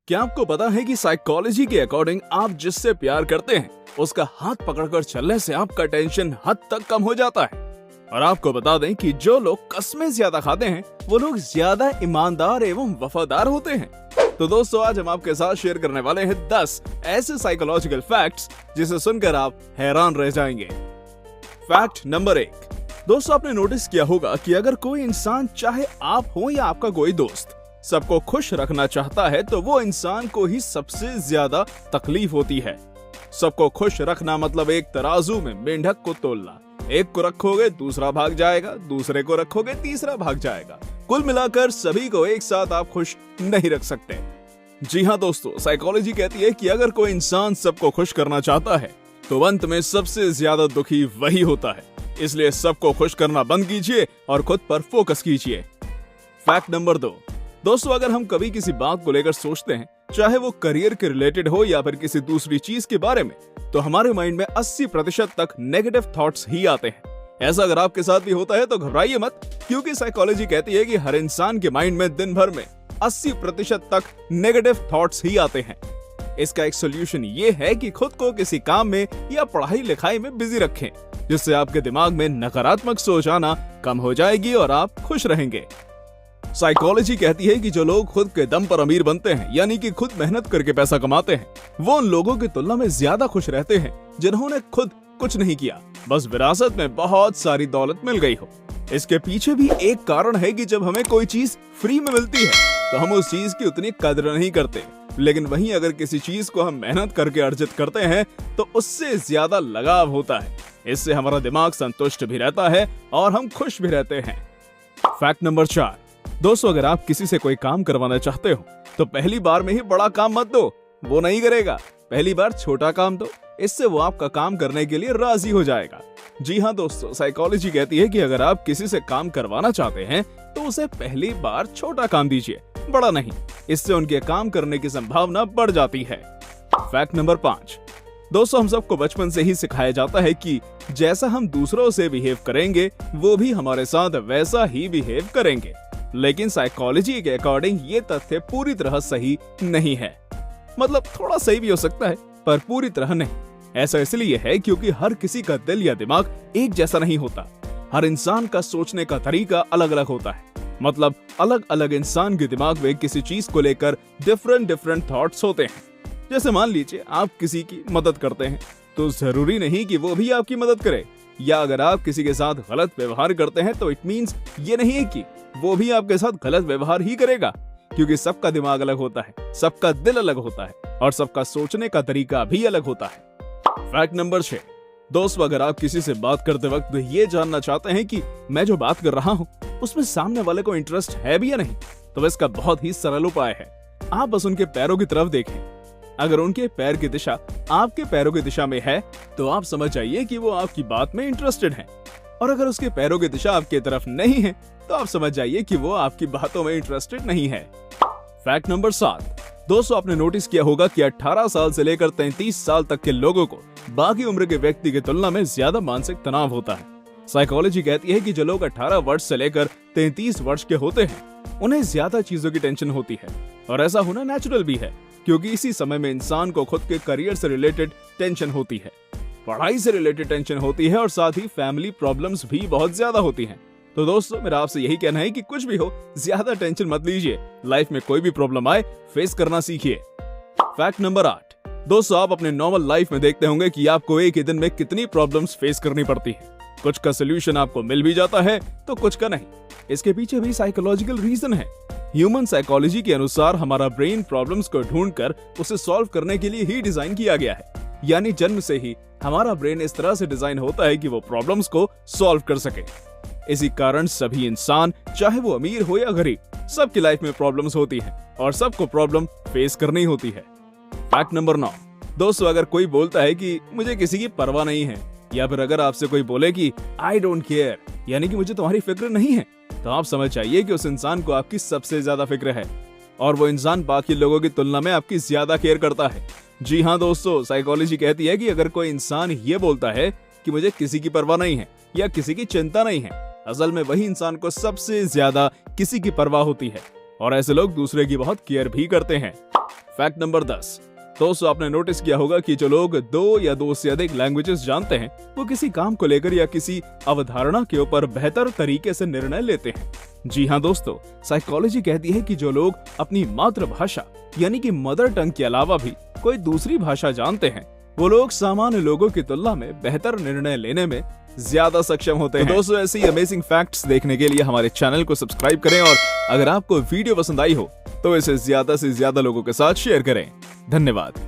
क्या आपको पता है कि साइकोलॉजी के अकॉर्डिंग आप जिससे प्यार करते हैं उसका हाथ पकड़कर चलने से आपका टेंशन हद तक कम हो जाता है। और आपको बता दें कि जो लोग कस्में ज्यादा खाते हैं वो लोग ज्यादा ईमानदार एवं वफादार होते हैं। तो दोस्तों, आज हम आपके साथ शेयर करने वाले हैं 10 ऐसे साइकोलॉजिकल फैक्ट्स जिसे सुनकर आप हैरान रह जाएंगे। Fact number 1। दोस्तों, आपने नोटिस किया होगा कि अगर कोई इंसान, चाहे आप हो या आपका कोई दोस्त, सबको खुश रखना चाहता है तो वो इंसान को ही सबसे ज्यादा तकलीफ होती है। सबको खुश रखना मतलब एक तराजू में मेंढक को तोलना। एक को रखोगे दूसरा भाग जाएगा, दूसरे को रखोगे तीसरा भाग जाएगा। कुल मिलाकर सभी को एक साथ आप खुश नहीं रख सकते। जी हाँ दोस्तों, साइकोलॉजी कहती है कि अगर कोई इंसान सबको खुश करना चाहता है तो अंत में सबसे ज्यादा दुखी वही होता है। इसलिए सबको खुश करना बंद कीजिए और खुद पर फोकस कीजिए। Fact number 2। दोस्तों, अगर हम कभी किसी बात को लेकर सोचते हैं, चाहे वो करियर के रिलेटेड हो या फिर किसी दूसरी चीज के बारे में, तो हमारे माइंड में 80% तक नेगेटिव थॉट्स ही आते हैं। ऐसा अगर आपके साथ भी होता है तो घबराइए मत, क्योंकि साइकोलॉजी कहती है कि हर इंसान के माइंड में दिन भर में 80% तक नेगेटिव थॉट्स ही आते हैं। इसका एक सोल्यूशन ये है कि खुद को किसी काम में या पढ़ाई लिखाई में बिजी रखें, जिससे आपके दिमाग में नकारात्मक सोच आना कम हो जाएगी और आप खुश रहेंगे। साइकोलॉजी कहती है कि जो लोग खुद के दम पर अमीर बनते हैं, यानी कि खुद मेहनत करके पैसा कमाते हैं, वो उन लोगों की तुलना में ज्यादा खुश रहते हैं जिन्होंने खुद कुछ नहीं किया, बस विरासत में बहुत सारी दौलत मिल गई हो। इसके पीछे भी एक कारण है कि जब हमें कोई चीज फ्री में मिलती है तो हम उस चीज की उतनी कदर नहीं करते, लेकिन वहीं अगर किसी चीज को हम मेहनत करके अर्जित करते हैं तो उससे ज्यादा लगाव होता है। इससे हमारा दिमाग संतुष्ट भी रहता है और हम खुश भी रहते हैं। Fact number 4। दोस्तों, अगर आप किसी से कोई काम करवाना चाहते हो तो पहली बार में ही बड़ा काम मत दो, वो नहीं करेगा। पहली बार छोटा काम दो, इससे वो आपका काम करने के लिए राजी हो जाएगा। जी हाँ दोस्तों, साइकोलॉजी कहती है कि अगर आप किसी से काम करवाना चाहते हैं तो उसे पहली बार छोटा काम दीजिए, बड़ा नहीं। इससे उनके काम करने की संभावना बढ़ जाती है। Fact number 5। दोस्तों, हम सबको बचपन से ही सिखाया जाता है कि जैसा हम दूसरों से बिहेव करेंगे वो भी हमारे साथ वैसा ही बिहेव करेंगे, लेकिन साइकोलॉजी के अकॉर्डिंग ये तथ्य पूरी तरह सही नहीं है। मतलब थोड़ा सही भी हो सकता है पर पूरी तरह नहीं। ऐसा इसलिए है क्योंकि हर किसी का दिल या दिमाग एक जैसा नहीं होता। हर इंसान का सोचने का तरीका अलग अलग होता है। मतलब अलग अलग इंसान के दिमाग में किसी चीज को लेकर डिफरेंट थॉट्स होते हैं। जैसे मान लीजिए आप किसी की मदद करते हैं तो जरूरी नहीं कि वो भी आपकी मदद करे, या अगर आप किसी के साथ गलत व्यवहार करते हैं तो इट मीन्स ये नहीं है कि वो भी आपके साथ गलत व्यवहार ही करेगा, क्योंकि सबका दिमाग अलग होता है, सबका दिल अलग होता है और सबका सोचने का तरीका भी अलग होता है। Fact number 6। दोस्तों, अगर आप किसी से बात करते वक्त ये जानना चाहते हैं कि मैं जो बात कर रहा हूँ उसमें सामने वाले को इंटरेस्ट है भी या नहीं, तो इसका बहुत ही सरल उपाय है। आप बस उनके पैरों की तरफ देखें। अगर उनके पैर की दिशा आपके पैरों की दिशा में है तो आप समझ जाइए कि वो आपकी बात में इंटरेस्टेड है, और अगर उसके पैरों की दिशा आपकी तरफ नहीं है तो आप समझ जाइए कि वो आपकी बातों में इंटरेस्टेड नहीं है। Fact number 7। दोस्तों, आपने नोटिस किया होगा कि 18 साल से लेकर 33 साल तक के लोगों को बाकी उम्र के व्यक्ति की तुलना में ज्यादा मानसिक तनाव होता है। साइकोलॉजी कहती है कि जो लोग 18 वर्ष से लेकर 33 वर्ष के होते हैं उन्हें ज्यादा चीजों की टेंशन होती है, और ऐसा होना नेचुरल भी है, क्योंकि इसी समय में इंसान को खुद के करियर से रिलेटेड टेंशन होती है, पढ़ाई से रिलेटेड टेंशन होती है और साथ ही फैमिली प्रॉब्लम्स भी बहुत ज्यादा होती हैं। तो दोस्तों, मेरा आपसे यही कहना है कि कुछ भी हो ज्यादा टेंशन मत लीजिए। लाइफ में कोई भी प्रॉब्लम आए फेस करना सीखिए। Fact number 8। दोस्तों, आप अपने नॉर्मल लाइफ में देखते होंगे कि आपको एक ही दिन में कितनी प्रॉब्लम्स फेस करनी पड़ती है। कुछ का सोल्यूशन आपको मिल भी जाता है तो कुछ का नहीं। इसके पीछे भी साइकोलॉजिकल रीजन है। ह्यूमन साइकोलॉजी के अनुसार हमारा ब्रेन प्रॉब्लम्स को ढूंढकर उसे सॉल्व करने के लिए ही डिजाइन किया गया है। यानी जन्म से ही हमारा ब्रेन इस तरह से डिजाइन होता है कि वो प्रॉब्लम्स को सॉल्व कर सके। इसी कारण सभी इंसान, चाहे वो अमीर हो या गरीब, सबकी लाइफ में प्रॉब्लम्स होती हैं और सबको प्रॉब्लम फेस करनी होती है। Fact number 9। दोस्तों, अगर कोई बोलता है कि मुझे किसी की परवाह नहीं है, या फिर अगर आपसे कोई बोले कि आई डोंट केयर, यानी कि मुझे तुम्हारी फिक्र नहीं है, तो आप समझ जाइए कि उस इंसान को आपकी सबसे ज्यादा फिक्र है और वो इंसान बाकी लोगों की तुलना में आपकी ज्यादा केयर करता है। जी हाँ दोस्तों, साइकोलॉजी कहती है कि अगर कोई इंसान ये बोलता है कि मुझे किसी की परवाह नहीं है या किसी की चिंता नहीं है, असल में वही इंसान को सबसे ज्यादा किसी की परवाह होती है, और ऐसे लोग दूसरे की बहुत केयर भी करते हैं। Fact number 10। दोस्तों, आपने नोटिस किया होगा कि जो लोग 2 या 2 से अधिक लैंग्वेजेस जानते हैं वो किसी काम को लेकर या किसी अवधारणा के ऊपर बेहतर तरीके से निर्णय लेते हैं। जी हाँ दोस्तों, साइकोलॉजी कहती है कि जो लोग अपनी मातृभाषा यानी कि मदर टंग के अलावा भी कोई दूसरी भाषा जानते हैं वो लोग सामान्य लोगों की तुलना में बेहतर निर्णय लेने में ज्यादा सक्षम होते हैं। तो दोस्तों, ऐसी अमेजिंग फैक्ट्स देखने के लिए हमारे चैनल को सब्सक्राइब करें और अगर आपको वीडियो पसंद आई हो तो इसे ज्यादा से ज्यादा लोगों के साथ शेयर करें। धन्यवाद।